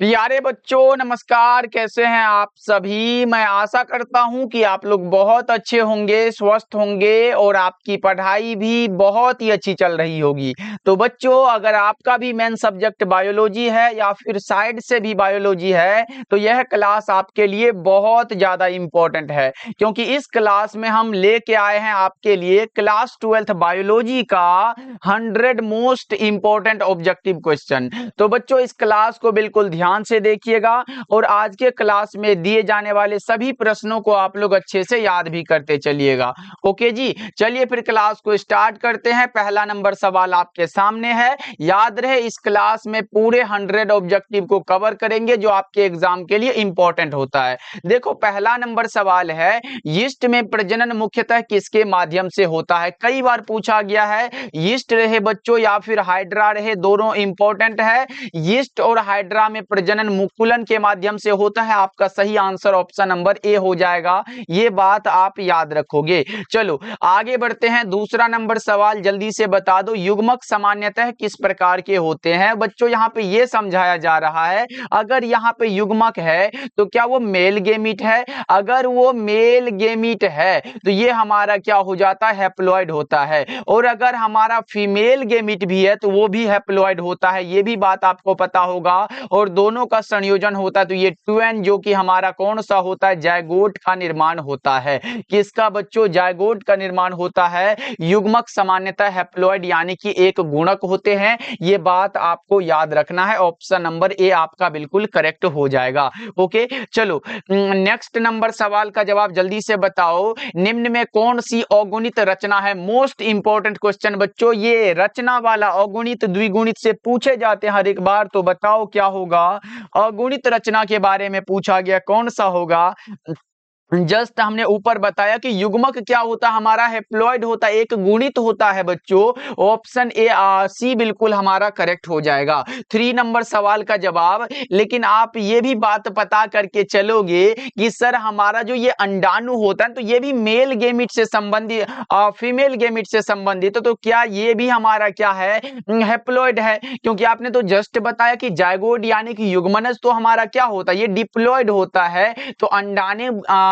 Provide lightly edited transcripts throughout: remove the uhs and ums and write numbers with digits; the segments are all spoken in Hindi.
प्यारे बच्चों नमस्कार। कैसे हैं आप सभी। मैं आशा करता हूं कि आप लोग बहुत अच्छे होंगे, स्वस्थ होंगे और आपकी पढ़ाई भी बहुत ही अच्छी चल रही होगी। तो बच्चों, अगर आपका भी मेन सब्जेक्ट बायोलॉजी है या फिर साइड से भी बायोलॉजी है तो यह क्लास आपके लिए बहुत ज़्यादा इम्पोर्टेंट है, क्योंकि इस क्लास में हम लेके आए हैं आपके लिए क्लास 12th बायोलॉजी का 100 मोस्ट इम्पोर्टेंट ऑब्जेक्टिव क्वेश्चन। तो बच्चों, इस क्लास को बिल्कुल ध्यान से देखिएगा और आज के क्लास में दिए जाने वाले सभी प्रश्नों को आप लोग अच्छे से याद भी करते चलिएगा। ओके जी, चलिए फिर क्लास को स्टार्ट करते हैं। पहला नंबर सवाल आपके सामने है। याद रहे, इस क्लास में पूरे 100 ऑब्जेक्टिव को कवर करेंगे जो आपके एग्जाम के लिए इंपॉर्टेंट होता है। देखो, पहला नंबर सवाल है, यीस्ट में प्रजनन मुख्यतः किसके माध्यम से होता है। कई बार पूछा गया है, यीस्ट रहे बच्चों या फिर हाइड्रा रहे, दोनों इंपॉर्टेंट है। यीस्ट और हाइड्रा में प्रजनन मुकुलन के माध्यम से होता है। आपका सही आंसर ऑप्शन नंबर ए हो जाएगा। ये बात आप याद रखोगे। चलो आगे बढ़ते हैं। दूसरा नंबर सवाल जल्दी से बता दो, युग्मक सामान्यतः किस प्रकार के होते हैं। बच्चों, यहाँ पे ये समझाया जा रहा है, अगर यहाँ पे युग्मक है तो क्या वो मेल गेमीट है। अगर वो मेल गेमीट है तो ये हमारा क्या हो जाता है, हैप्लॉइड होता है। और अगर हमारा फीमेल गेमीट भी है तो वो भी हैप्लॉइड होता है। ये भी बात आपको पता होगा। और दोनों का संयोजन होता है तो ये ट्वेन, जो कि हमारा कौन सा होता है, जायगोट का निर्माण होता है। किसका बच्चों, जायगोट का निर्माण होता है। युग्मक सामान्यतः हैप्लॉइड यानी कि एक गुणक होते हैं। ये बात आपको याद रखना है। ऑप्शन नंबर ए आपका बिल्कुल करेक्ट हो जाएगा। ओके, चलो नेक्स्ट नंबर सवाल का जवाब जल्दी से बताओ, निम्न में कौन सी अगुणित रचना है। मोस्ट इंपॉर्टेंट क्वेश्चन बच्चों, ये रचना वाला अगुणित द्विगुणित से पूछे जाते हैं हर एक बार। तो बताओ क्या होगा, अगुणित रचना के बारे में पूछा गया, कौन सा होगा। जस्ट हमने ऊपर बताया कि युग्मक क्या होता है, हमारा हैप्लॉइड होता है, एक गुणित होता है बच्चों। ऑप्शन ए सी बिल्कुल हमारा करेक्ट हो जाएगा। 3 नंबर सवाल का जवाब, लेकिन आप ये भी बात पता करके चलोगे कि सर हमारा जो ये अंडाणु होता है तो ये भी मेल गेमिट से संबंधित, फीमेल गेमिट से संबंधित, तो क्या ये भी हमारा क्या है, हैप्लॉइड है। क्योंकि आपने तो जस्ट बताया कि जायगोट यानी कि युग्मनज तो हमारा क्या होता है, ये डिप्लॉइड होता है। तो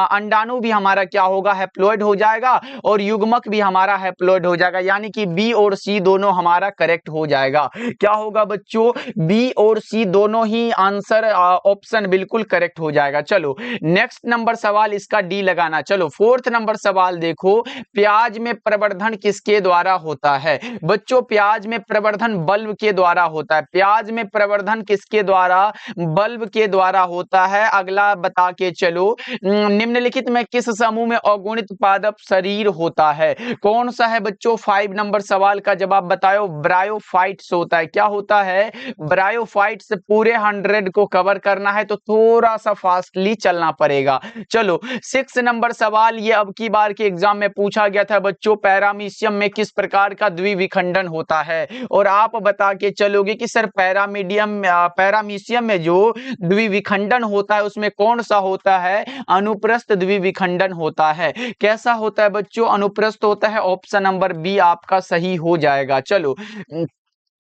अंडाणु भी हमारा क्या होगा, हैप्लॉइड हो जाएगा। और युग्मक भी हमारा हैप्लॉइड हो जाएगा, यानी कि बी और सी दोनों हमारा करेक्ट हो जाएगा। क्या होगा बच्चों, बी और सी दोनों ही आंसर, ऑप्शन बिल्कुल करेक्ट हो जाएगा। चलो नेक्स्ट नंबर सवाल, इसका डी लगाना। चलो 4th नंबर सवाल देखो, प्याज में प्रवर्धन किसके द्वारा होता है। बच्चों, प्याज में प्रवर्धन बल्ब के द्वारा होता है। प्याज में प्रवर्धन किसके द्वारा, बल्ब के द्वारा होता है। अगला बता के चलो, निम्नलिखित में किस समूह में अगुणित पादप शरीर होता है। कौन सा है बच्चों, 5 नंबर सवाल का जवाब बताओ। ब्रायोफाइट्स होता है। क्या होता है, ब्रायोफाइट्स। पूरे 100 को कवर करना है तो थोड़ा सा फास्टली चलना पड़ेगा। चलो 6 नंबर सवाल, ये अब की बार के एग्जाम में पूछा गया था बच्चों, पैरामीशियम में किस प्रकार का द्विविखंडन होता है। और आप बता के चलोगे कि सर पैरामीशियम में जो द्विविखंडन होता है उसमें कौन सा होता है, अनुप्रस्थ द्विविखंडन होता है। कैसा होता है बच्चों, अनुप्रस्थ होता है। ऑप्शन नंबर बी आपका सही हो जाएगा। चलो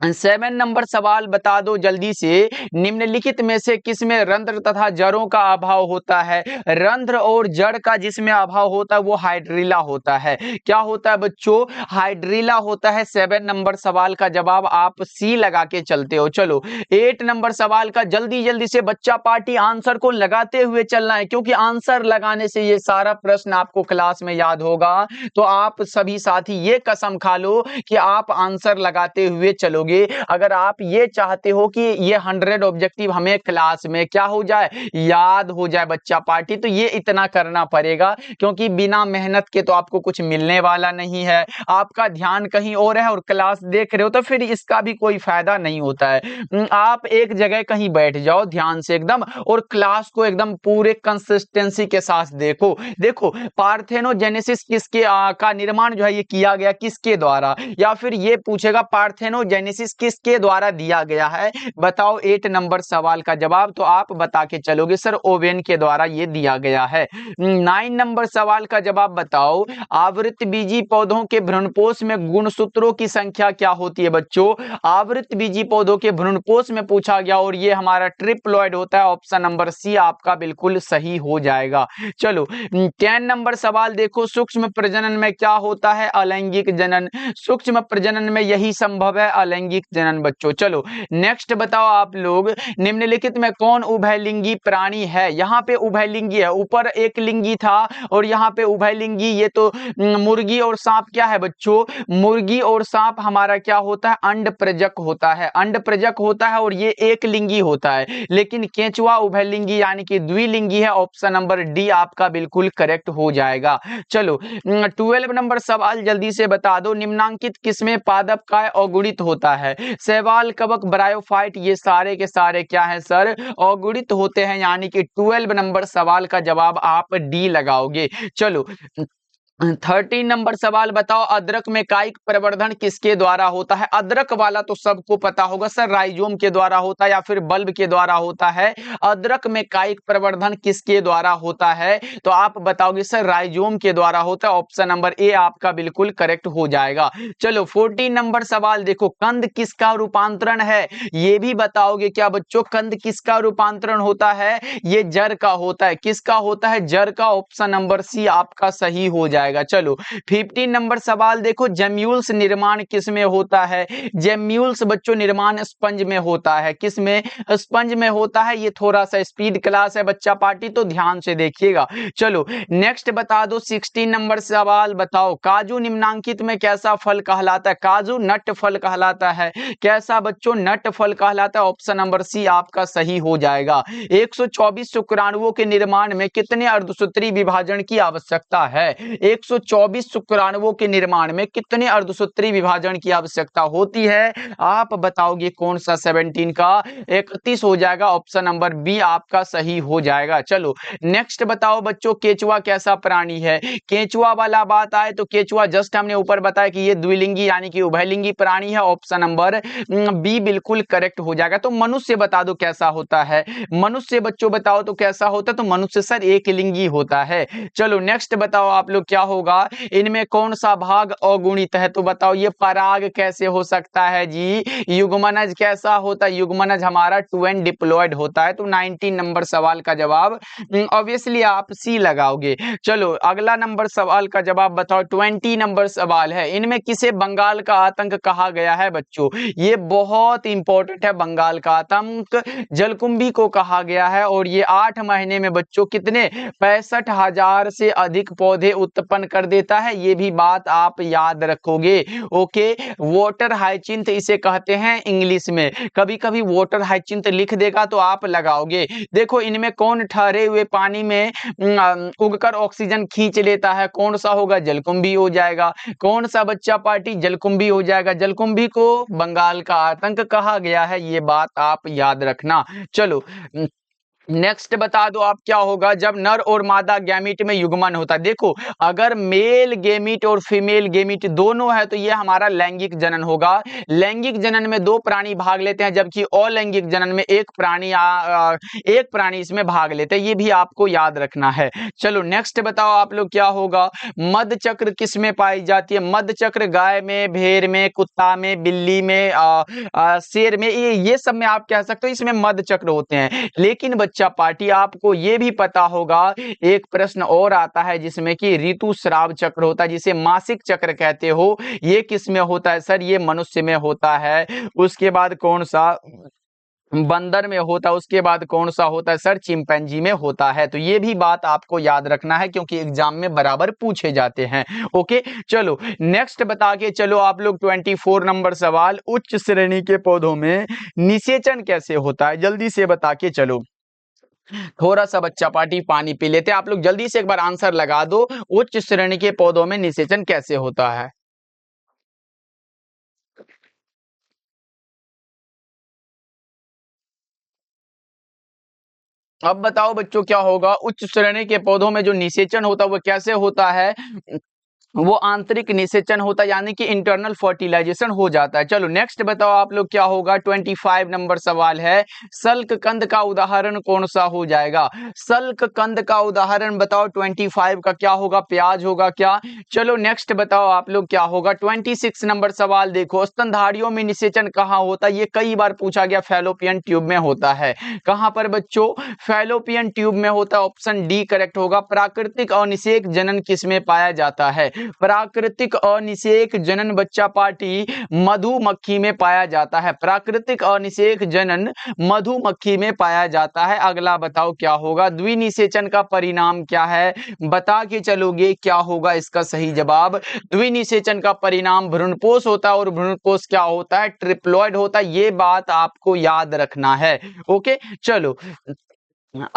7 नंबर सवाल बता दो जल्दी से, निम्नलिखित में से किसमें रंध्र तथा जड़ों का अभाव होता है। रंध्र और जड़ का जिसमें अभाव होता है वो हाइड्रिला होता है। क्या होता है बच्चों, हाइड्रिला होता है। 7 नंबर सवाल का जवाब आप सी लगा के चलते हो। चलो 8 नंबर सवाल का जल्दी जल्दी से बच्चा पार्टी आंसर को लगाते हुए चलना है, क्योंकि आंसर लगाने से ये सारा प्रश्न आपको क्लास में याद होगा। तो आप सभी साथी ये कसम खा लो कि आप आंसर लगाते हुए चलोगे। अगर आप ये चाहते हो कि ये 100 ऑब्जेक्टिव हमें क्लास में क्या हो जाए, याद हो जाए बच्चा पार्टी, तो ये इतना करना पड़ेगा। क्योंकि बिना मेहनत के तो आपको कुछ मिलने वाला नहीं है। आपका ध्यान कहीं और है और क्लास देख रहे हो तो फिर इसका भी कोई फायदा नहीं होता है। आप एक जगह कहीं बैठ जाओ ध्यान से एकदम, और क्लास को एकदम पूरे कंसिस्टेंसी के साथ देखो। देखो पार्थेनोजेनेसिस किसके का निर्माण जो है ये किया गया किसके द्वारा, या फिर ये पूछेगा पार्थेनोजेनेसिस फोटोसिंथेसिस किसके द्वारा दिया गया है? बताओ 8 नंबर सवाल का जवाब तो आप बता के चलोगे सर ओवेन के द्वारा ये दिया गया है। 9 नंबर सवाल का जवाब बताओ आवृतबीजी पौधों के भ्रूणपोष में गुणसूत्रों की संख्या क्या होती है बच्चों? आवृतबीजी पौधों के भ्रूणपोष में पूछा गया और ये हमारा ट्रिप्लॉइड होता है। ऑप्शन नंबर सी आपका बिल्कुल सही हो जाएगा। चलो 10 नंबर सवाल देखो सूक्ष्म प्रजनन में क्या होता है? अलैंगिक जनन। सूक्ष्म प्रजनन में यही संभव है अलैंगिक जनन बच्चों। चलो नेक्स्ट बताओ आप लोग निम्नलिखित में कौन उभयलिंगी प्राणी है? यहाँ पे उभयलिंगी है, ऊपर एक लिंगी था और यहाँ पे उभयलिंगी। ये तो मुर्गी और सांप क्या है बच्चों? मुर्गी और सांप हमारा क्या होता है? अंड प्रजक होता है, अंड प्रजक होता है और ये एक लिंगी होता है। लेकिन केंचुआ उभयलिंगी यानी कि द्विलिंगी है। ऑप्शन नंबर डी आपका बिल्कुल करेक्ट हो जाएगा। चलो 12 नंबर सवाल जल्दी से बता दो निम्नांकित किसमें पादप काय अगुणित होता है? शैवाल, कवक, ब्रायोफाइट ये सारे के सारे क्या है सर? अगुणित होते हैं, यानी कि 12 नंबर सवाल का जवाब आप डी लगाओगे। चलो 13 नंबर सवाल बताओ अदरक में कायिक प्रवर्धन किसके द्वारा होता है? अदरक वाला तो सबको पता होगा सर, राइजोम के द्वारा होता है या फिर बल्ब के द्वारा होता है। अदरक में कायिक प्रवर्धन किसके द्वारा होता है? तो आप बताओगे सर राइजोम के द्वारा होता है। ऑप्शन नंबर ए आपका बिल्कुल करेक्ट हो जाएगा। चलो 14 नंबर सवाल देखो कंद किसका रूपांतरण है? ये भी बताओगे क्या बच्चों? कंद किसका रूपांतरण होता है? ये जड़ का होता है। किसका होता है? जड़ का। ऑप्शन नंबर सी आपका सही हो जाएगा। चलो 15 नंबर सवाल देखो जेम्यूल्स निर्माण किसमें होता है? जेम्यूल्स बच्चों निर्माण स्पंज में होता है। किसमें? स्पंज में होता है। ये थोड़ा सा स्पीड क्लास है बच्चा पार्टी, तो ध्यान से देखिएगा। चलो नेक्स्ट बता दो 16 नंबर सवाल बताओ काजू निम्नांकित में कैसा फल कहलाता है? काजू नट फल कहलाता है। कैसा बच्चों? नट फल कहलाता है। ऑप्शन नंबर सी आपका सही हो जाएगा। 124 शुक्राणुओं के निर्माण में कितने अर्धसूत्री विभाजन की आवश्यकता है? 124 शुक्राणुओं के निर्माण में कितने अर्धसूत्री विभाजन की आवश्यकता होती है? आप बताओगे कौन सा? 17 का 31 हो जाएगा। ऑप्शन नंबर बी आपका सही हो जाएगा। चलो नेक्स्ट बताओ बच्चों केचुआ कैसा प्राणी है? केचुआ वाला बात आए तो केचुआ जस्ट हमने ऊपर बताया कि ये द्विलिंगी यानी कि उभयलिंगी प्राणी है। ऑप्शन नंबर बी बिल्कुल करेक्ट हो जाएगा। तो मनुष्य बता दो कैसा होता है? मनुष्य बच्चों बताओ तो कैसा होता है? तो मनुष्य सर एक लिंगी होता है। चलो नेक्स्ट बताओ आप लोग क्या होगा? इनमें कौन सा भाग अगुणित है? तो बताओ ये पराग कैसे हो सकता है जी? युग्मनज कैसा होता है? युग्मनज हमारा टू एंड डिप्लॉयड होता है। तो 19 नंबर सवाल का जवाब ऑब्वियसली आप सी लगाओगे। चलो अगला नंबर सवाल का जवाब बताओ 20 नंबर सवाल है इनमें किसे बंगाल का आतंक कहा गया है बच्चों? ये बहुत इंपॉर्टेंट है। बंगाल का आतंक जलकुंभी को कहा गया है और ये 8 महीने में बच्चों कितने 65,000 से अधिक पौधे उत्पन्न कर देता है। ये भी बात आप याद रखोगे। ओके वाटर हाइचिंथ इसे कहते हैं इंग्लिश में। कभी कभी वाटर हाइचिंथ लिख देगा तो आप लगाओगे। देखो इनमें कौन ठहरे हुए पानी में उगकर ऑक्सीजन खींच लेता है? कौन सा होगा? जलकुंभी हो जाएगा। कौन सा बच्चा पार्टी? जलकुंभी हो जाएगा। जलकुंभी को बंगाल का आतंक कहा गया है। ये बात आप याद रखना। चलो नेक्स्ट बता दो आप क्या होगा जब नर और मादा गैमीट में युग्मन होता है? देखो अगर मेल गेमीट और फीमेल गेमीट दोनों है तो ये हमारा लैंगिक जनन होगा। लैंगिक जनन में 2 प्राणी भाग लेते हैं जबकि अलैंगिक जनन में एक प्राणी इसमें भाग लेते हैं। ये भी आपको याद रखना है। चलो नेक्स्ट बताओ आप लोग क्या होगा? मध चक्र किस में पाई जाती है? मध चक्र गाय में, भेड़ में, कुत्ता में, बिल्ली में, शेर में, ये सब में आप कह सकते हो इसमें मध चक्र होते हैं। लेकिन बच्चा पार्टी आपको ये भी पता होगा एक प्रश्न और आता है जिसमें कि ऋतुस्राव चक्र होता है जिसे मासिक चक्र कहते हो। ये किस में होता है सर? ये मनुष्य में होता है। उसके बाद कौन सा? बंदर में होता है। उसके बाद कौन सा होता है सर? चिंपैंजी में होता है। तो ये भी बात आपको याद रखना है क्योंकि एग्जाम में बराबर पूछे जाते हैं। ओके चलो नेक्स्ट बता के चलो आप लोग 24 नंबर सवाल उच्च श्रेणी के पौधों में निषेचन कैसे होता है? जल्दी से बता के चलो। थोड़ा सा बच्चा पार्टी पानी पी लेते हैं। आप लोग जल्दी से एक बार आंसर लगा दो उच्च श्रेणी के पौधों में निषेचन कैसे होता है? अब बताओ बच्चों क्या होगा? उच्च श्रेणी के पौधों में जो निषेचन होता है वो कैसे होता है? वो आंतरिक निषेचन होता है, यानी कि इंटरनल फर्टिलाइजेशन हो जाता है। चलो नेक्स्ट बताओ आप लोग क्या होगा। 25 नंबर सवाल है, सल्क कंद का उदाहरण कौन सा हो जाएगा। सल्क कंद का उदाहरण बताओ 25 का क्या होगा, प्याज होगा क्या। चलो नेक्स्ट बताओ आप लोग क्या होगा। 26 नंबर सवाल देखो, स्तनधारियों में निषेचन कहाँ होता है, ये कई बार पूछा गया, फैलोपियन ट्यूब में होता है। कहाँ पर बच्चों, फैलोपियन ट्यूब में होता है। ऑप्शन डी करेक्ट होगा। प्राकृतिक अनिषेक जनन किसमें पाया जाता है। प्राकृतिक अनिषेक जनन बच्चा पार्टी मधुमक्खी में पाया जाता है। प्राकृतिक अनिषेक जनन मधुमक्खी में पाया जाता है। अगला बताओ क्या होगा। द्विनिषेचन का परिणाम क्या है, बता के चलोगे क्या होगा इसका सही जवाब। द्विनिषेचन का परिणाम भ्रूणपोष होता है, और भ्रूणपोष क्या होता है, ट्रिप्लॉइड होता है। ये बात आपको याद रखना है। ओके चलो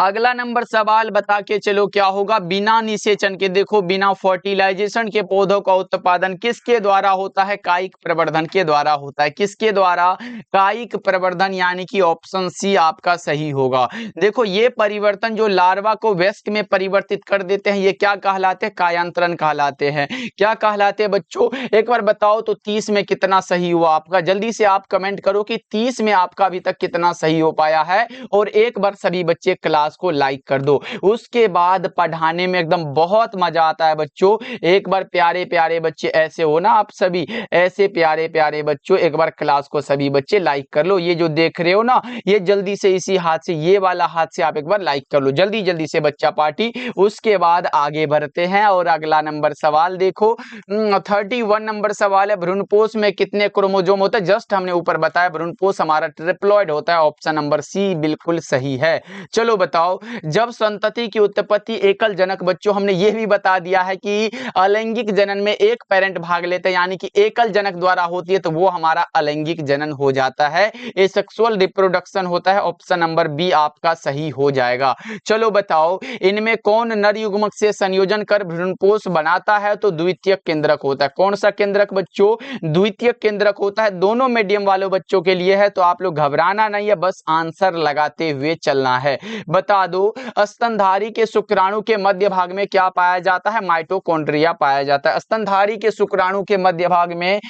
अगला नंबर सवाल बता के चलो क्या होगा। बिना निषेचन के, देखो बिना फर्टिलाइजेशन के पौधों का उत्पादन किसके द्वारा होता है, कायिक प्रवर्धन के द्वारा होता है। किसके द्वारा, कायिक प्रवर्धन, यानी कि ऑप्शन सी आपका सही होगा। देखो ये परिवर्तन जो लार्वा को वयस्क में परिवर्तित कर देते हैं, ये क्या कहलाते हैं, कायांतरण कहलाते हैं। क्या कहलाते हैं बच्चों, एक बार बताओ तो 30 में कितना सही हुआ आपका। जल्दी से आप कमेंट करो कि 30 में आपका अभी तक कितना सही हो पाया है, और एक बार सभी बच्चे क्लास को लाइक कर दो। उसके बाद पढ़ाने में एकदम बहुत मजा आता है बच्चों। एक बार प्यारे प्यारे बच्चे ऐसे हो ना, आप सभी ऐसे प्यारे प्यारे बच्चों, एक बार क्लास को सभी बच्चे लाइक कर लो। ये जो देख रहे हो ना, ये जल्दी से इसी हाथ से, ये वाला हाथ से आप एक बार लाइक कर लो, जल्दी जल्दी से बच्चा पार्टी। उसके बाद आगे बढ़ते हैं और अगला नंबर सवाल देखो। 31 नंबर सवाल है, भ्रूणपोष में कितने क्रोमोजोम होते हैं। जस्ट हमने ऊपर बताया भ्रूणपोष हमारा ट्रिप्लॉइड होता है। ऑप्शन नंबर सी बिल्कुल सही है। चलो बताओ, जब संतति की उत्पत्ति एकल जनक, बच्चों हमने ये भी बता दिया है कि अलैंगिक जनन में एक पेरेंट भाग लेते हैं, यानी कि एकल जनक द्वारा होती है, तो वो हमारा अलैंगिक जनन हो जाता है। ये सेक्सुअल रिप्रोडक्शन होता है। ऑप्शन नंबर बी आपका सही हो जाएगा। चलो बताओ, इनमें कौन नर युग्मक से संयोजन कर भ्रूणपोष बनाता है, तो द्वितीयक केंद्रक होता है। कौन सा केंद्रक बच्चों, द्वितीयक केंद्रक होता है। दोनों मीडियम वालों बच्चों के लिए है, तो आप लोग घबराना नहीं है, बस आंसर लगाते हुए चलना है। बता दो, स्तनधारी के शुक्राणु के मध्य भाग में क्या पाया जाता है, माइटोकॉन्ड्रिया पाया जाता है। स्तनधारी के शुक्राणु के मध्य भाग में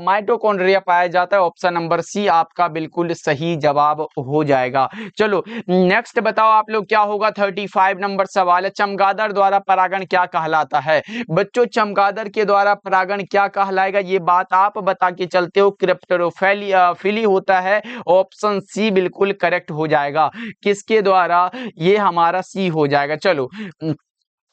माइटोकॉन्ड्रिया पाया जाता है। ऑप्शन नंबर सी आपका बिल्कुल सही जवाब हो जाएगा। चलो नेक्स्ट बताओ आप लोग क्या होगा। 35 नंबर सवाल है, चमगादड़ द्वारा परागण क्या कहलाता है। बच्चों चमगादड़ के द्वारा परागण क्या कहलाएगा, ये बात आप बता के चलते हो। क्रिप्टोफिली होता है। ऑप्शन सी बिल्कुल करेक्ट हो जाएगा। किसके द्वारा, ये हमारा सी हो जाएगा। चलो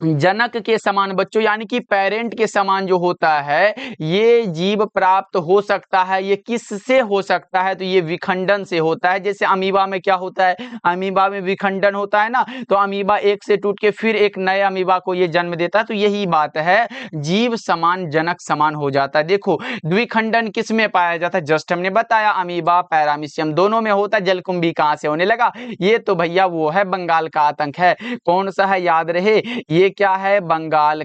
जनक के समान बच्चों, यानी कि पेरेंट के समान जो होता है, ये जीव प्राप्त हो सकता है। ये किससे हो सकता है, तो ये विखंडन से होता है। जैसे अमीबा में क्या होता है, अमीबा में विखंडन होता है ना, तो अमीबा एक से टूट के फिर एक नए अमीबा को ये जन्म देता है। तो यही बात है, जीव समान जनक समान हो जाता है। देखो द्विखंडन किस में पाया जाता है, जस्ट हमने बताया, अमीबा पैरामीशियम दोनों में होता है। जलकुंभी कहां से होने लगा, ये तो भैया वो है बंगाल का आतंक है। कौन सा है याद रहे, ये क्या है, बंगाल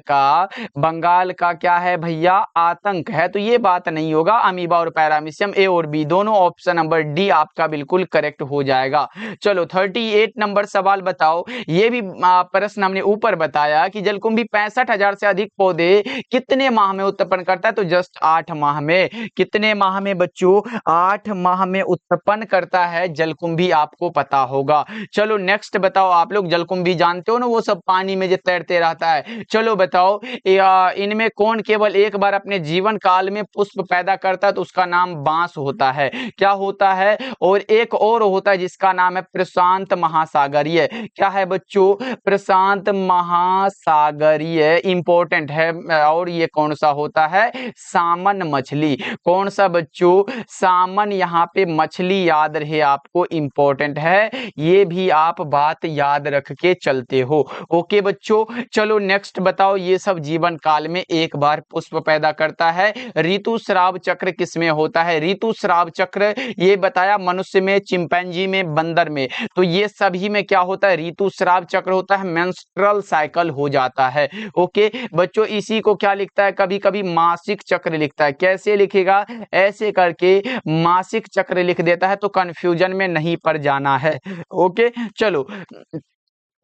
का क्या है भैया, आतंक है। तो ये बात नहीं होगा। अमीबा और पैरामीशियम ए और बी दोनों, ऑप्शन नंबर डी आपका बिल्कुल करेक्ट हो जाएगा। चलो 38 नंबर सवाल बताओ। ये भी प्रश्न हमने ऊपर बताया कि जलकुंभी 65,000 से अधिक पौधे कितने माह में उत्पन्न करता है, तो जस्ट 8 माह में। कितने माह में बच्चों, 8 माह में उत्पन्न करता है जलकुंभी, आपको पता होगा। चलो नेक्स्ट बताओ आप लोग, जलकुंभी जानते हो ना, वो सब पानी में जो तैरते रहता है। चलो बताओ, इनमें कौन केवल एक बार अपने जीवन काल में पुष्प पैदा करता है, तो उसका नाम बांस होता है। क्या होता है, और एक और होता है जिसका नाम है प्रशांत महासागरीय। क्या है बच्चों, प्रशांत महासागरीय, इंपॉर्टेंट है। और ये कौन सा होता है, सामन मछली। कौन सा बच्चों, सामन, यहाँ पे मछली याद रहे आपको, इंपॉर्टेंट है। ये भी आप बात याद रख के चलते हो। ओके बच्चों, चलो नेक्स्ट बताओ। ये सब जीवन काल में एक बार पुष्प पैदा करता है। ऋतुस्राव चक्र किसमें होता है, ऋतुस्राव चक्र ये बताया, मनुष्य में, चिंपैंजी में, बंदर में। तो ये सभी में क्या होता है, ऋतुस्राव चक्र होता है, मेंस्ट्रुअल साइकिल हो जाता है। ओके बच्चों, इसी को क्या लिखता है, कभी कभी मासिक चक्र लिखता है। कैसे लिखेगा, ऐसे करके मासिक चक्र लिख देता है, तो कंफ्यूजन में नहीं पड़ जाना है। ओके चलो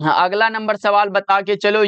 हाँ, अगला नंबर सवाल बता के चलो,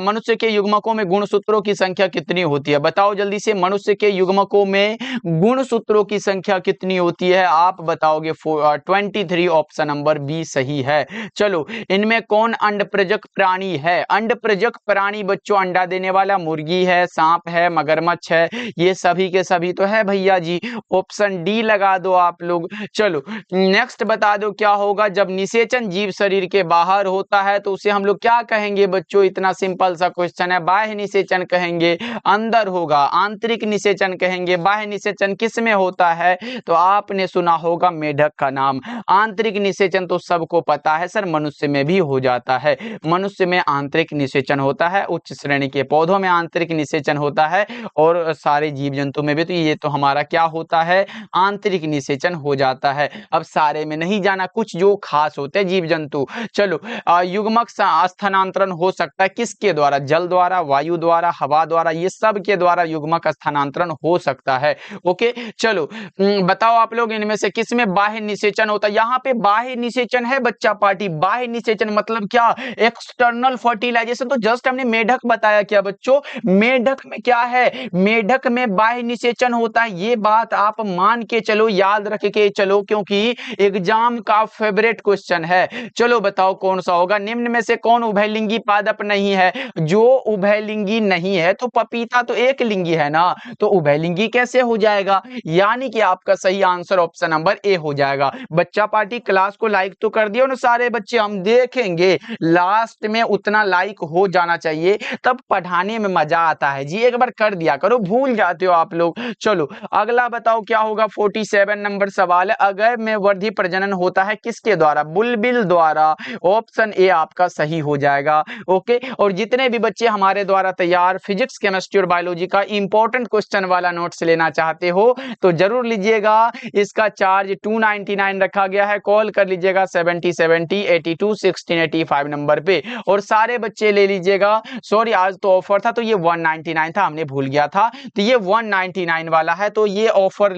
मनुष्य के युग्मकों में गुणसूत्रों की संख्या कितनी होती है? बताओ जल्दी से, मनुष्य के युग्मकों में गुणसूत्रों की संख्या कितनी होती है? आप बताओगे 23। ऑप्शन नंबर बी सही है। चलो, इनमें कौन अंडप्रजक प्राणी है? अंडप्रजक प्राणी बच्चों अंडा देने वाला मुर्गी है, सांप है, मगरमच्छ है, ये सभी के सभी तो है भैया जी। ऑप्शन डी लगा दो आप लोग। चलो नेक्स्ट बता दो क्या होगा जब निषेचन जीव शरीर के बाहर होता है तो उसे हम लोग क्या कहेंगे बच्चों? इतना सिंपल सा क्वेश्चन है। बाह्य निषेचन कहेंगे, अंदर होगा। आंतरिक निषेचन कहेंगे, बाह्य निषेचन किस में होता है? तो आपने सुना होगा मेढक का नाम। आंतरिक निषेचन तो सबको पता है सर, मनुष्य में भी हो जाता है। मनुष्य में आंतरिक निषेचन होता है, उच्च श्रेणी के पौधों में आंतरिक निषेचन होता है, और सारे जीव जंतु में भी। तो ये तो हमारा क्या होता है? आंतरिक निषेचन हो जाता है। अब सारे में नहीं जाना, कुछ जो खास होते हैं जीव जंतु। चलो, युग्मक स्थानांतरण हो सकता है किसके द्वारा? जल द्वारा, वायु द्वारा, हवा द्वारा, ये सब के द्वारा युग्मक स्थानांतरण हो सकता है। ओके, चलो बताओ आप लोग इनमें से किसमें बाह्य निषेचन होता है? यहाँ पे बाह्य निषेचन है बच्चा पार्टी। बाह्य निषेचन मतलब क्या? External fertilisation. तो जस्ट हमने मेढक बताया क्या बच्चों? मेढक में क्या है? मेढक में बाह्य निषेचन होता है। ये बात आप मान के चलो, याद रख के चलो, क्योंकि एग्जाम का फेवरेट क्वेश्चन है। चलो बताओ कौन सा होगा? निम्न में से कौन उभयलिंगी पादप नहीं है? जो उभयलिंगी नहीं है तो पपीता तो एक लिंगी है ना, तो उभयलिंगी कैसे हो जाएगा? यानी कि आपका सही आंसर ऑप्शन नंबर ए हो जाएगा। बच्चा पार्टी क्लास को लाइक तो कर दियो ना सारे बच्चे, हम देखेंगे लास्ट में उतना लाइक हो जाना चाहिए, तब पढ़ाने में मजा आता है जी। एक बार कर दिया करो, भूल जाते हो आप लोग। चलो अगला बताओ क्या होगा? 47 नंबर सवाल है। अगर में वर्धी प्रजनन होता है किसके द्वारा? बुलबिल द्वारा। ऑप्शन ए आपका सही हो जाएगा। ओके, और जितने भी बच्चे हमारे द्वारा तैयार फिजिक्स, केमिस्ट्री और बायोलॉजी का इंपॉर्टेंट क्वेश्चन वाला नोट्स लेना चाहते हो तो जरूर लीजिएगा। इसका चार्ज 299 रखा गया है। कॉल कर लीजिएगा 7070 82 1685 नंबर पे, और सारे बच्चे ले लीजिएगा। सॉरी, आज तो ऑफर था तो ये 199 था, हमने भूल गया था, तो ये 199 वाला है। तो ये ऑफर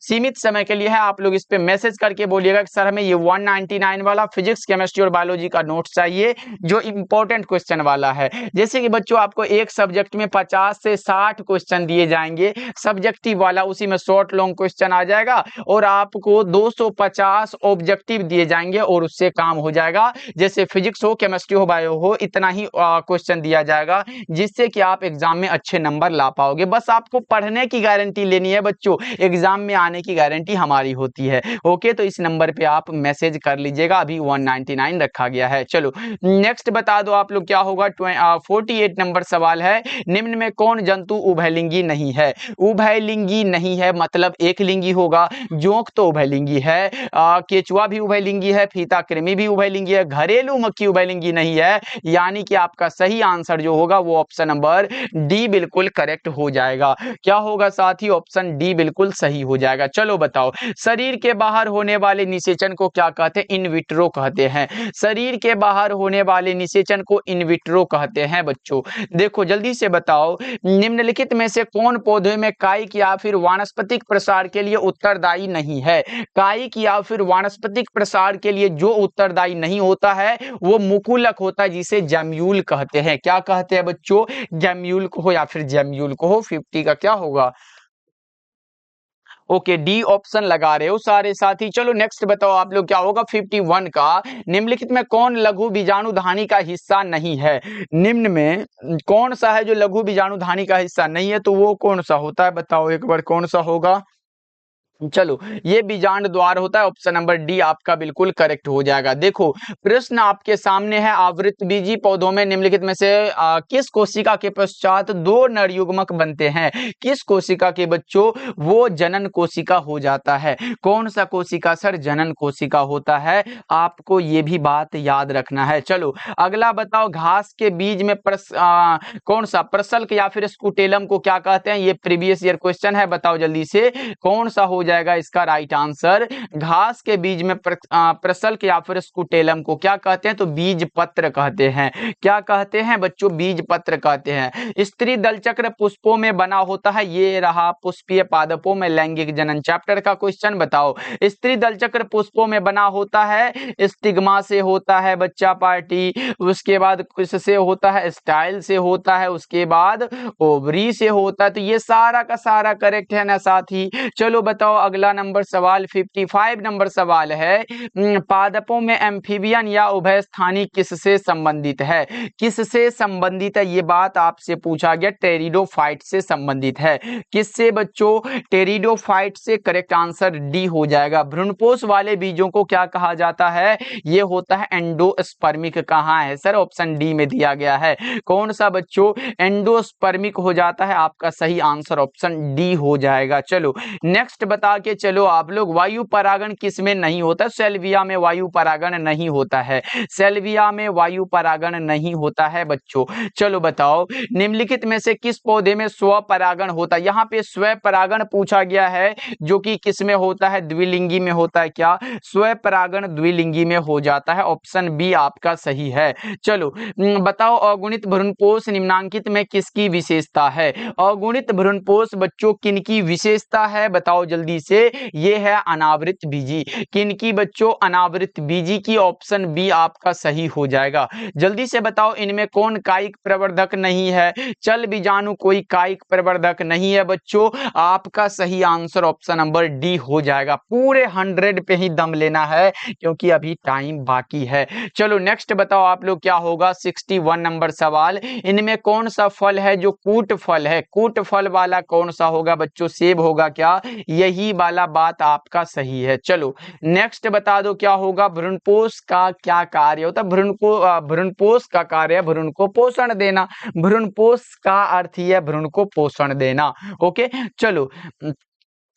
सीमित समय के लिए है। आप लोग इस पे मैसेज करके बोलिएगा कि सर हमें ये 199 वाला फिजिक्स, केमिस्ट्री और बायोलॉजी का नोट्स चाहिए जो इंपॉर्टेंट क्वेश्चन वाला है। जैसे कि बच्चों आपको एक सब्जेक्ट में 50 से 60 क्वेश्चन दिए जाएंगे, सब्जेक्टिव वाला, उसी में शॉर्ट लॉन्ग क्वेश्चन आ जाएगा, और आपको 250 ऑब्जेक्टिव दिए जाएंगे और उससे काम हो जाएगा। जैसे फिजिक्स हो, केमिस्ट्री हो, बायो हो, इतना ही क्वेश्चन दिया जाएगा, जिससे कि आप एग्जाम में अच्छे नंबर ला पाओगे। बस आपको पढ़ने की गारंटी लेनी है बच्चों, एग्जाम में आने की गारंटी हमारी होती है। ओके, तो इस नंबर पे आप मैसेज कर लीजिएगा, अभी 199 रखा गया है। चलो नेक्स्ट बता दो आप लोग क्या होगा? 48 नंबर सवाल है। निम्न में कौन जंतु उभयलिंगी नहीं है? उभयलिंगी नहीं है मतलब एक लिंगी होगा। जोंक तो उभयलिंगी है, केचुआ भी उभयलिंगी है, फीता कृमि भी उभयलिंगी है, घरेलू मक्खी उभयलिंगी नहीं है। यानी कि आपका सही आंसर जो होगा वो ऑप्शन नंबर डी बिल्कुल करेक्ट हो जाएगा। क्या होगा साथी? ऑप्शन डी बिल्कुल सही हो जाएगा। चलो बताओ, शरीर के बाहर होने वाले निषेचन को क्या कहते हैं? इन विट्रो कहते हैं। शरीर के बाहर होने वाले निषेचन को इन विट्रो कहते हैं बच्चों। देखो जल्दी से बताओ, निम्नलिखित में से कौन पौधे में कायिक या फिर वानस्पतिक प्रसार के लिए उत्तरदायी नहीं है? कायिक या फिर वानस्पतिक प्रसार के लिए जो उत्तरदायी नहीं होता है वो मुकुलक होता है, जिसे जम्यूल कहते हैं। क्या कहते हैं बच्चों? जम्यूल को हो या फिर जम्यूल को हो। 50 का क्या होगा? ओके, डी ऑप्शन लगा रहे हो सारे साथी। चलो नेक्स्ट बताओ आप लोग क्या होगा? 51 का, निम्नलिखित में कौन लघु बीजाणुधानी का हिस्सा नहीं है? निम्न में कौन सा है जो लघु बीजाणुधानी का हिस्सा नहीं है? तो वो कौन सा होता है बताओ एक बार, कौन सा होगा? चलो, ये बीजांड द्वार होता है। ऑप्शन नंबर डी आपका बिल्कुल करेक्ट हो जाएगा। देखो प्रश्न आपके सामने है, आवृतबीजी पौधों में निम्नलिखित में से किस कोशिका के पश्चात दो नर युग्मक बनते हैं? किस कोशिका के बच्चों? वो जनन कोशिका हो जाता है। कौन सा कोशिका सर? जनन कोशिका होता है। आपको ये भी बात याद रखना है। चलो अगला बताओ, घास के बीज में कौन सा? प्रसल्क या फिर स्कुटेलम को क्या कहते हैं? ये प्रीवियस ईयर क्वेश्चन है, बताओ जल्दी से कौन सा हो जाएगा इसका राइट आंसर। घास के बीज में प्रसल्क या फिर स्कुटेलम को क्या कहते हैं, तो बीज पत्र कहते हैं। क्या कहते हैं बच्चों, बीज पत्र कहते हैं। स्त्री दल चक्र पुष्पों में बना होता है, ये रहा पुष्पीय पादपों में लैंगिक जनन। चैप्टर का क्वेश्चन बताओ, स्त्री दल चक्र पुष्पों में बना होता है, स्टिग्मा से होता है बच्चा पार्टी, उसके बाद किससे होता है, स्टाइल से होता है, उसके बाद ओवरी से होता है। तो ये सारा का सारा करेक्ट है ना साथी। चलो बताओ अगला नंबर सवाल 55 नंबर सवाल है, पादपों में एम्फीबियन या उभयस्थानी किससे संबंधित है। किससे संबंधित है, ये बात आपसे पूछा गया, टेरिडोफाइट से संबंधित है। किससे बच्चों, टेरिडोफाइट से। करेक्ट आंसर डी हो जाएगा। भ्रूणपोष वाले बीजों को क्या कहा जाता है, ये होता है एंडोस्पर्मिक। कहाँ है सर, ऑप्शन डी में दिया गया है। कौन सा बच्चों, एंडोस्पर्मिक हो जाता है, आपका सही आंसर ऑप्शन डी हो जाएगा। चलो नेक्स्ट बता के चलो आप लोग, वायु परागण किसमें नहीं होता, सेल्विया में वायु परागण नहीं होता है। सेल्विया में वायु परागण नहीं होता है बच्चों। चलो बताओ, निम्नलिखित में से किस पौधे में स्व परागण होता है। यहाँ पे स्व परागण पूछा गया है, जो कि किस में होता है, द्विलिंगी में होता है। क्या स्व परागण द्विलिंगी में हो जाता है, ऑप्शन बी आपका सही है। चलो बताओ, अगुणित भ्रूणपोष निम्नांकित में किसकी विशेषता है। अगुणित भ्रूणपोष बच्चों किनकी विशेषता है, बताओ जल्दी से। ये है अनावृत बीजी। किनकी बच्चों, अनावृत बीजी की, ऑप्शन बी आपका सही हो जाएगा। जल्दी से बताओ, इनमें कौन कायिक प्रवर्धक नहीं है। चल बीजाणु कोई कायिक प्रवर्धक नहीं है बच्चों, आपका सही आंसर ऑप्शन नंबर डी हो जाएगा। पूरे 100 पे ही दम लेना है, क्योंकि अभी टाइम बाकी है। चलो नेक्स्ट बताओ आप लोग, क्या होगा 61 नंबर सवाल, इनमें कौन सा फल है जो कूट फल है। कूट फल वाला कौन सा होगा बच्चों, सेब होगा क्या, यही वाला बात आपका सही है। चलो नेक्स्ट बता दो, क्या होगा, भ्रूणपोष का क्या कार्य होता है। भ्रूणपोष का कार्य है भ्रूण को पोषण देना। भ्रूणपोष का अर्थ ही है भ्रूण को पोषण देना। ओके चलो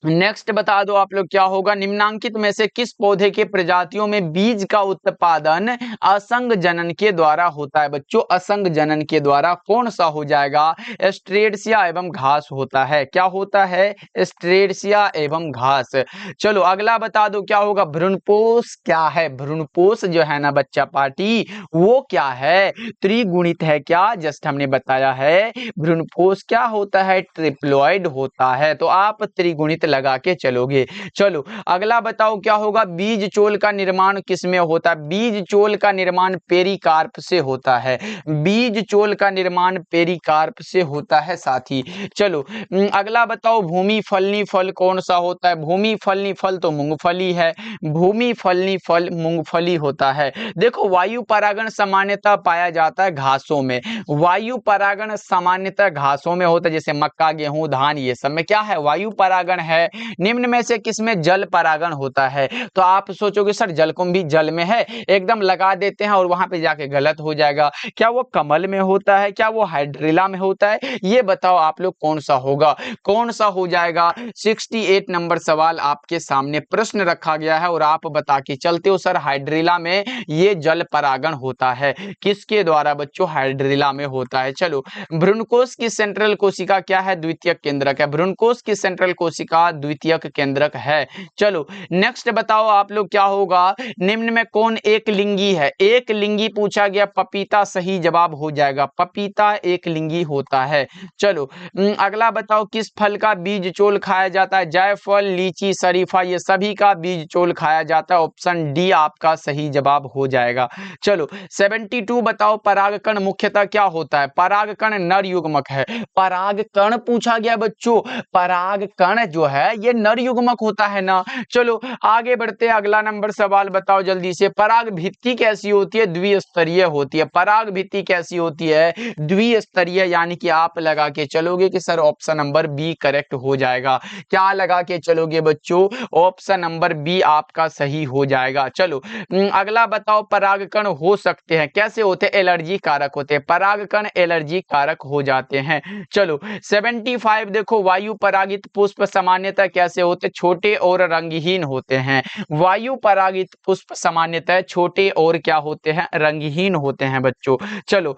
नेक्स्ट बता दो आप लोग, क्या होगा, निम्नांकित में से किस पौधे के प्रजातियों में बीज का उत्पादन असंग जनन के द्वारा होता है बच्चों। असंग जनन के द्वारा कौन सा हो जाएगा, स्ट्रेडसिया एवं घास होता है। क्या होता है, स्ट्रेडसिया एवं घास। चलो अगला बता दो, क्या होगा, भ्रूणपोष क्या है। भ्रूणपोष जो है ना बच्चा पार्टी, वो क्या है, त्रिगुणित है। क्या, जस्ट हमने बताया है, भ्रूणपोष क्या होता है, ट्रिप्लॉइड होता है। तो आप त्रिगुणित लगा के चलोगे। चलो अगला बताओ, क्या होगा, बीज चोल का निर्माण किसमें होता है। बीज चोल का निर्माण पेरिकार्प से होता है। बीज चोल का निर्माण पेरिकार्प से होता है साथी। चलो अगला बताओ, भूमि फलनी फल कौन सा होता है। भूमि फलनी फल तो मूंगफली है। भूमि फलनी फल मूंगफली होता है। देखो वायु परागण सामान्यतः पाया जाता है घासों में। वायु परागण सामान्यतः घासों में होता है, जैसे मक्का, गेहूं, धान, ये सब में क्या है, वायु परागण है। निम्न में से किसमें जल परागण होता है। तो आप सोचोगे सर जलकुंभ भी जल में है, एकदम लगा देते हैं और वहां पे जाके गलत हो जाएगा। क्या वो कमल में होता है, क्या वो हाइड्रिला में होता है, ये बताओ आप लोग कौन सा होगा, कौन सा हो जाएगा। 68 नंबर सवाल आपके सामने प्रश्न रखा गया है और आप बता के चलते हो सर हाइड्रिला में ये जल परागण होता है। किसके द्वारा बच्चों, हाइड्रिला में होता है। चलो भ्रूणकोश की सेंट्रल कोशिका क्या है, द्वितीयक केंद्रक है। भ्रूणकोश की सेंट्रल कोशिका द्वितीयक केंद्रक है। चलो नेक्स्ट बताओ आप लोग, क्या होगा, निम्न में कौन एक लिंगी है। एक लिंगी पूछा गया, पपीता सही जवाब हो जाएगा। पपीता एक लिंगी होता है। चलो अगला बताओ, किस फल का बीज चोल खाया जाता है। जायफल, लीची, शरीफा, ये सभी का बीज चोल खाया जाता है। ऑप्शन डी आपका सही जवाब हो जाएगा। चलो 72 बताओ, परागकण मुख्यतः क्या होता है। परागकण नर युग्मक है। परागकण पूछा गया बच्चों, परागकण जो है ये नर युग्मक होता है ना। चलो आगे बढ़ते हैं, अगला नंबर सवाल बताओ जल्दी से, पराग भित्ति कैसी होती है, द्विस्तरीय होती है। पराग भित्ति कैसी होती है, द्विस्तरीय, यानी कि आप लगा के चलोगे कि sir option number B correct हो जाएगा। क्या लगा के चलोगे बच्चों, ऑप्शन नंबर बी आपका सही हो जाएगा। चलो अगला बताओ, परागकण हो सकते हैं, कैसे होते हैं, एलर्जी कारक होते हैं। परागकण एलर्जी कारक हो जाते हैं। चलो 75 देखो, वायु परागित पुष्प सामान्यतः कैसे होते, छोटे और रंगहीन होते हैं। वायु परागित पुष्प सामान्यतः छोटे और क्या होते हैं, रंगहीन होते हैं बच्चों। चलो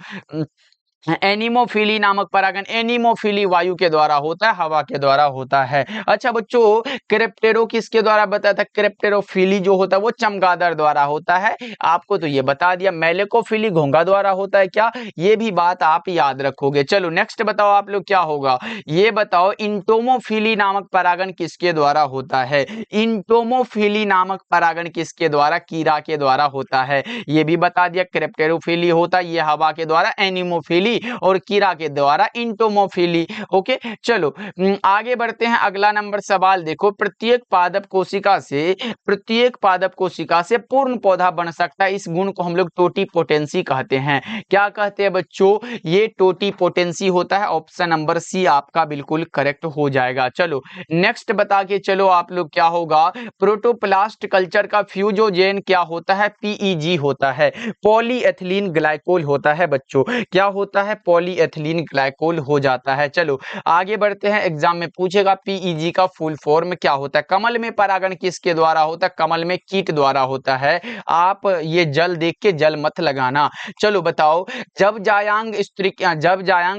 एनिमोफिली नामक परागण एनिमोफिली वायु के द्वारा होता है, हवा के द्वारा होता है। अच्छा बच्चों, क्रेप्टेरो किसके द्वारा बताया था? क्रेप्टेरोफिली जो होता है वो चमगादड़ द्वारा होता है, आपको तो ये बता दिया। मेलेकोफिली घोंघा द्वारा होता है क्या? ये भी बात आप याद रखोगे। चलो नेक्स्ट बताओ आप लोग क्या होगा, ये बताओ इंटोमोफिली नामक परागण किसके द्वारा होता है? इंटोमोफिली नामक परागण किसके द्वारा? कीड़ा के द्वारा होता है, ये भी बता दिया। क्रेप्टेरोफिली होता है ये हवा के द्वारा, एनिमोफिली और कीड़ा के द्वारा इंटोमोफिली। ओके चलो आगे बढ़ते हैं। अगला नंबर सवाल देखो, प्रत्येक पादप कोशिका से पूर्ण पौधा बन सकता है, इस गुण को हम लोग टोटीपोटेंसी कहते हैं। क्या कहते हैं बच्चों? ये टोटीपोटेंसी होता है। ऑप्शन नंबर सी आपका बिल्कुल करेक्ट हो जाएगा। चलो नेक्स्ट बता के चलो आप लोग क्या होगा, प्रोटोप्लास्ट कल्चर का फ्यूजोजेन क्या होता है? पीईजी होता है, पॉलीएथिलीन ग्लाइकोल होता है बच्चों। क्या होता है? पॉलीएथिलीन ग्लाइकोल हो जाता है। चलो आगे बढ़ते हैं, एग्जाम में पूछेगा पीईजी का फुल फॉर्म क्या होता है? कमल में परागण किसके द्वारा होता है? कमल में कीट द्वारा होता है। आप ये जल देख के जल मत लगाना। चलो बताओ, जब जायांग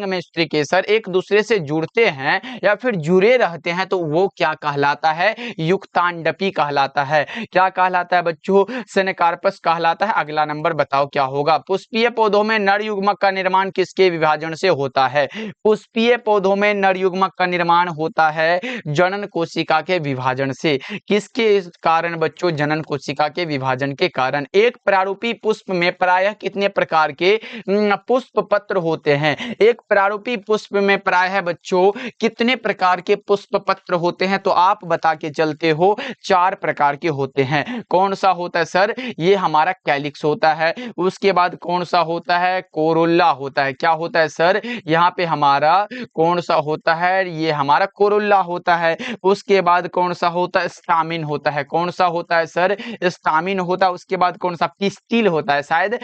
में स्त्री केसर एक दूसरे से जुड़ते हैं या फिर जुड़े रहते हैं तो वो क्या कहलाता है? युक्तांडपी कहलाता है। क्या कहलाता है बच्चों? सेनेकार्पस कहलाता है। अगला नंबर बताओ क्या होगा, पुष्पीय पौधों में नर युग्मक का निर्माण किसके विभाजन से होता है? पुष्पीय पौधों में नर युग्मक का निर्माण होता है जनन कोशिका के विभाजन से। किसके कारण बच्चों? जनन कोशिका के विभाजन के कारण। एक प्रारूपी पुष्प में प्रायः कितने प्रकार के पुष्प पत्र होते हैं? एक प्रारूपी पुष्प में प्रायः बच्चों कितने प्रकार के पुष्प पत्र होते हैं? तो आप बता के चलते हो 4 प्रकार के होते हैं। कौन सा होता है सर? ये हमारा कैलिक्स होता है। उसके बाद कौन सा होता है? कोरोल्ला होता है। क्या होता है सर? यहाँ पे हमारा कौन सा होता है? ये हमारा कोरोल्ला होता है। उसके बाद कौन सा होता है? स्टामिन होता है। कौन सा होता है सर? स्टामिन होता है। उसके बाद कौन सा? पिस्टिल होता है शायद,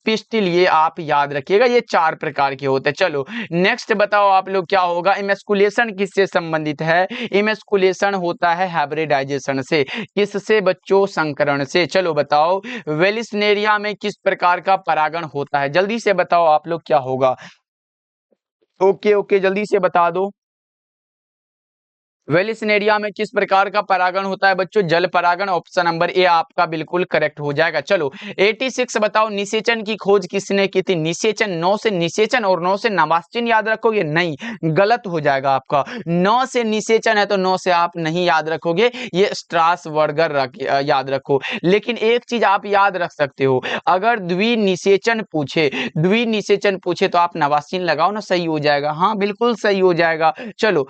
पिस्टिल, ये आप याद रखिएगा। ये 4 प्रकार के होते हैं। चलो नेक्स्ट बताओ आप लोग क्या होगा, इमेस्कुलेशन किससे संबंधित है? इमेस्कुलेशन होता है हाइब्रिडाइजेशन से। किससे बच्चों? संकरण से। चलो बताओ, वेलिस्नेरिया में किस प्रकार का परागण होता है? जल्दी से बताओ आप लोग क्या होगा। ओके जल्दी से बता दो। वेलिस्नेरिया में किस प्रकार का परागण होता है बच्चों? जल परागण। ऑप्शन नंबर ए आपका बिल्कुल करेक्ट हो जाएगा। चलो 86 बताओ, निषेचन की खोज किसने की थी? निषेचन, 9 से निषेचन और 9 से नवाश्चिन याद रखोगे? नहीं, गलत हो जाएगा आपका। 9 से निषेचन है तो 9 से आप नहीं याद रखोगे, ये स्ट्रासबर्गर याद रखो। लेकिन एक चीज आप याद रख सकते हो, अगर द्विनिषेचन पूछे तो आप नवाश्चिन लगाओ ना, सही हो जाएगा। हाँ बिल्कुल सही हो जाएगा। चलो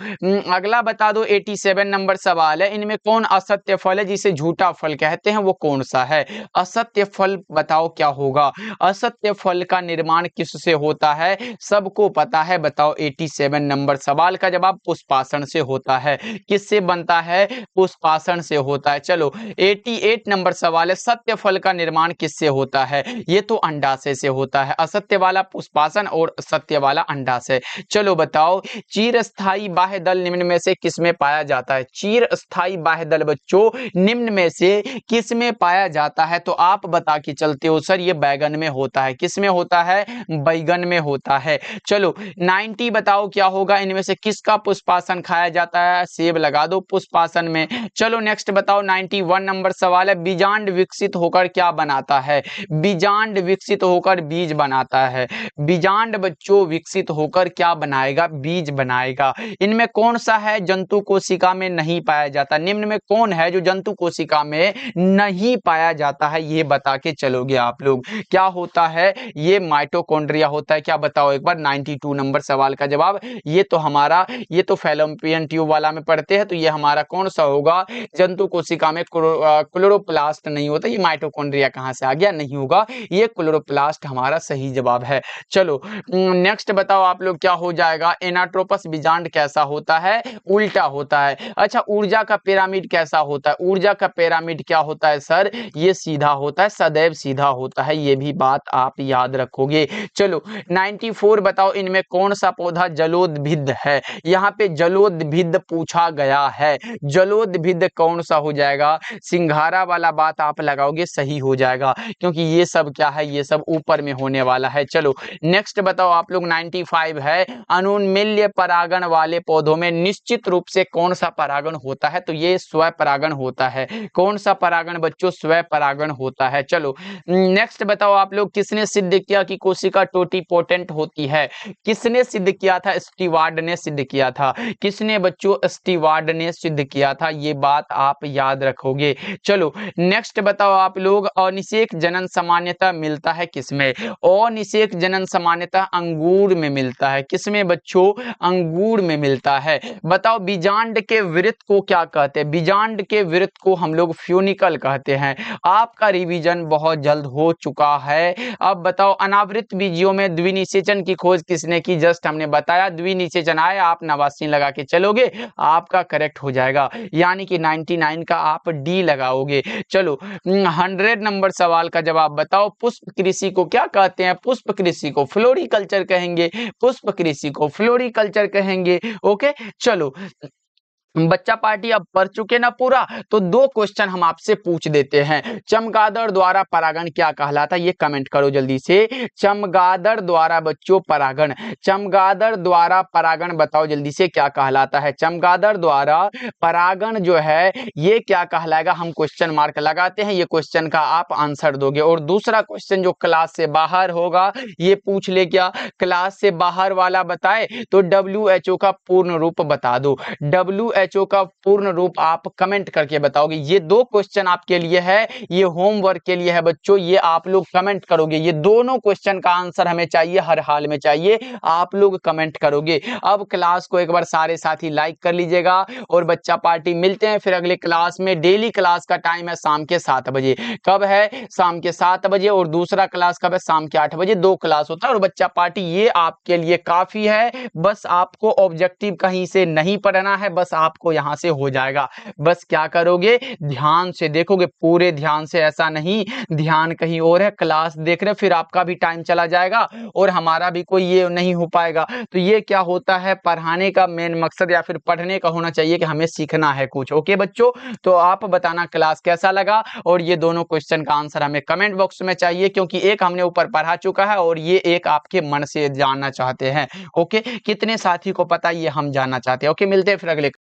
अगला बता दो, 87 नंबर सवाल है, इनमें कौन असत्य फल है जिसे झूठा फल कहते हैं? वो कौन सा है? असत्य फल बताओ क्या होगा। असत्य फल का निर्माण किससे होता है? सबको पता है, बताओ। 87 नंबर सवाल का जवाब पुष्पाषण से होता है। किससे बनता है? पुष्पाषण से होता है। चलो 88 नंबर सवाल है, सत्य फल का निर्माण किससे होता है? ये तो अंडाशय से होता है। असत्य वाला पुष्पाषण और सत्य वाला अंडाशय। चलो बताओ, चिरस्थायी बाह्य दल निम्न में से किसमें पाया जाता है? चिरस्थायी बाह्य दल बच्चों निम्न में से किसमें पाया जाता है? तो आप बता के चलते हो सर ये बैगन में होता है। किसमें होता है? बैगन में होता है। चलो 90 बताओ क्या होगा, इनमें से किसका पुष्पासन खाया जाता है? सेब लगा दो पुष्पासन में। चलो नेक्स्ट बताओ, 91 नंबर सवाल है, बीजांड विकसित होकर क्या बनाता है? बीजांड विकसित होकर बीज बनाता है। बीजांड बच्चों विकसित होकर क्या बनाएगा? बीज बनाएगा। इनमें कौन सा है जंतु कोशिका में नहीं पाया जाता? निम्न में कौन है जो जंतु कोशिका में नहीं पाया जाता है? ये बता के चलोगे आप लोग। क्या होता है? ये माइटोकॉन्ड्रिया होता है। क्या बताओ एक बार। 92 नंबर सवाल का जवाब ये तो हमारा, ये तो फैलोपियन ट्यूब वाला में पढ़ते हैं, तो ये हमारा कौन सा होगा? जंतु कोशिका में क्लोरोप्लास्ट नहीं होता। ये माइटोकॉन्ड्रिया कहां से आ गया? नहीं होगा, ये क्लोरोप्लास्ट हमारा सही जवाब है। चलो नेक्स्ट बताओ आप लोग क्या हो जाएगा। एनाट्रोपस बीजांड कैसा होता है? उल्टा होता है। अच्छा, ऊर्जा का पिरामिड कैसा होता है? ऊर्जा का पिरामिड क्या होता है सर? ये सीधा होता है, सदैव सीधा होता है, ये भी बात आप याद रखोगे। चलो 94 बताओ, इनमें कौन सा पौधा जलोदभिद है? यहाँ पे जलोदभिद पूछा गया है। जलोदभिद कौन सा हो जाएगा? सिंघारा वाला बात आप लगाओगे, सही हो जाएगा, क्योंकि ये सब क्या है, ये सब ऊपर में होने वाला है। चलो नेक्स्ट बताओ आप लोग, 95 है, अनुन्मील्य परागण वाले पौधों में निश्चित रूप से कौन सा परागण होता है? तो ये स्व परागण होता है। कौन सा परागण बच्चों? स्व परागण होता है। चलो नेक्स्ट बताओ आप लोग, किसने सिद्ध किया कि कोशिका टोटीपोटेंट होती है? किसने सिद्ध किया था? स्टीवार्ड ने सिद्ध किया था। किसने बच्चों? स्टीवार्ड ने सिद्ध किया था, ये बात आप याद रखोगे। चलो नेक्स्ट बताओ आप लोग, अनिषेक जनन सामान्यतः मिलता है किसमें? अनिषेक जनन सामान्यतः अंगूर में मिलता है। किसमें बच्चों? अंगूर में मिलता है। बताओ बीजांड के वृत्त को क्या कहते हैं? बीजांड के वृत्त को हम लोग फ्यूनिकल कहते हैं। आपका रिवीजन बहुत जल्द हो चुका है। अब बताओ, अनावृत बीजियों में द्विनिषेचन की खोज किसने की? जस्ट हमने बताया, द्विनिषेचन आया, आप नवासीन लगा के चलोगे, आपका करेक्ट हो जाएगा, यानी कि 99 का आप डी लगाओगे। चलो 100 नंबर सवाल का जवाब बताओ, पुष्प कृषि को क्या कहते हैं? पुष्प कृषि को फ्लोरिकल्चर कहेंगे, पुष्प कृषि को फ्लोरिकल्चर कहेंगे। ओके, चलो बच्चा पार्टी अब पढ़ चुके ना पूरा, तो दो क्वेश्चन हम आपसे पूछ देते हैं। चमगादड़ द्वारा परागण क्या कहलाता है? ये कमेंट करो जल्दी से। चमगादड़ द्वारा बच्चों परागण, चमगादड़ द्वारा परागण बताओ जल्दी से, क्या कहलाता है? चमगादड़ द्वारा परागण जो है ये क्या कहलाएगा? हम क्वेश्चन मार्क लगाते हैं, ये क्वेश्चन का आप आंसर दोगे। और दूसरा क्वेश्चन जो क्लास से बाहर होगा, ये पूछ ले क्या? क्लास से बाहर वाला बताए तो WHO का पूर्ण रूप बता दो। WHO का पूर्ण रूप आप कमेंट करके बताओगे। ये दो क्वेश्चन आपके लिए है, ये होमवर्क के लिए है बच्चों, ये आप लोग कमेंट करोगे। ये दोनों क्वेश्चन का आंसर हमें चाहिए, हर हाल में चाहिए, आप लोग कमेंट करोगे। अब क्लास को एक बार सारे साथी लाइक कर लीजिएगा। और बच्चा पार्टी मिलते हैं फिर अगले क्लास में। डेली क्लास का टाइम है शाम के 7 बजे। कब है? शाम के 7 बजे। और दूसरा क्लास कब है? शाम के 8 बजे। 2 क्लास होता है। और बच्चा पार्टी ये आपके लिए काफी है, बस आपको ऑब्जेक्टिव कहीं से नहीं पढ़ना है, बस आपको यहां से हो जाएगा। बस क्या करोगे? ध्यान से देखोगे, पूरे ध्यान से, ऐसा नहीं ध्यान कहीं और है, क्लास देख रहे, फिर आपका भी टाइम चला जाएगा और हमारा भी कोई ये नहीं हो पाएगा। तो ये क्या होता है, पढ़ाने का मेन मकसद या फिर पढ़ने का होना चाहिए कि हमें सीखना है कुछ। ओके बच्चों, तो आप बताना क्लास कैसा लगा, और ये दोनों क्वेश्चन का आंसर हमें कमेंट बॉक्स में चाहिए, क्योंकि एक हमने ऊपर पढ़ा चुका है और ये एक आपके मन से जानना चाहते हैं। ओके, कितने साथी को पता, ये हम जानना चाहते हैं। ओके, मिलते हैं फिर अगले